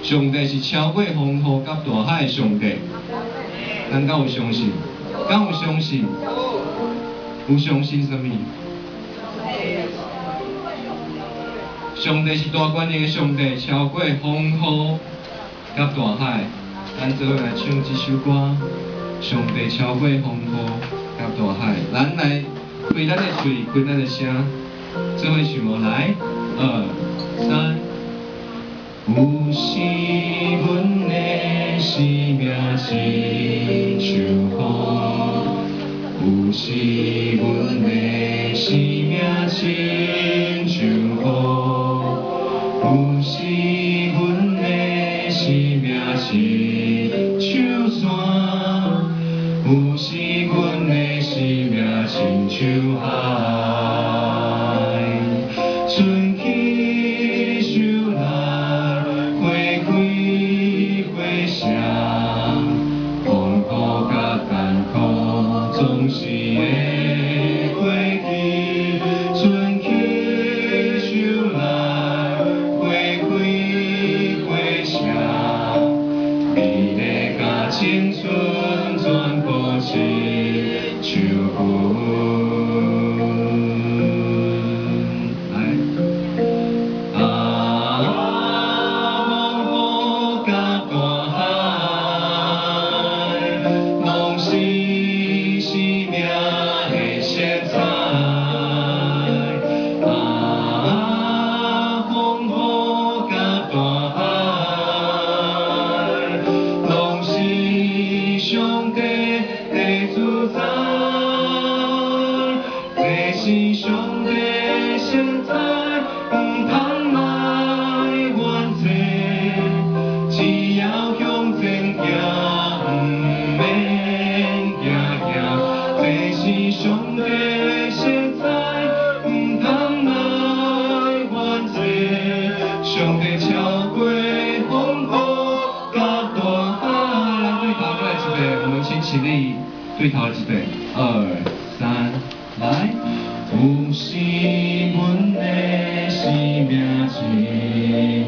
上帝是超过风雨甲大海的上帝，咱敢有相信？敢有相信？有相信什么？上帝是大权力的上帝，超过风雨甲大海。咱做伙来唱这首歌，上帝超过风雨甲大海。咱来开咱的嘴，开咱的声，做伙唱无来，2、3。有时阮的生命亲像风，有时阮的生命亲像雨，有时阮的生命亲像山，有时阮的生命亲像海。春去秋来，花开花谢，风雨甲艰苦总是会过去。春去秋来，花开花谢，美丽甲青春全部是像云。上帝的主宰，这是上帝的色彩，不通来怨罪，只要向前行，不免惊。这是上帝的色彩，不通来怨罪，上帝超过风雨甲大海。我们请起立，对头一遍，2、3，来。有时阮的生命亲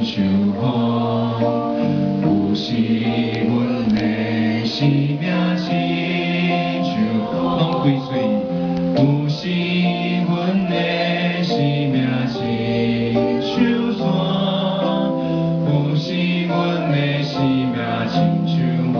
像风，有时阮的生命亲像拢开嘴，有时阮的生命亲像山，有时阮的生命亲像海。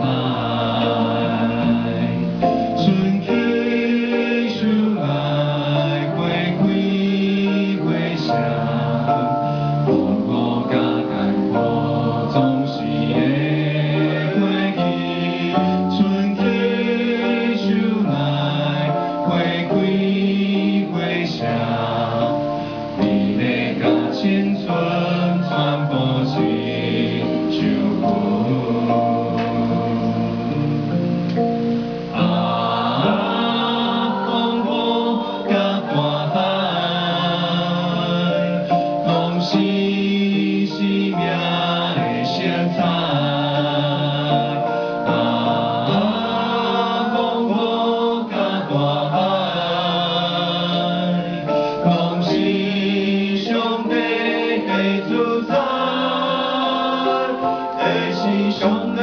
上帝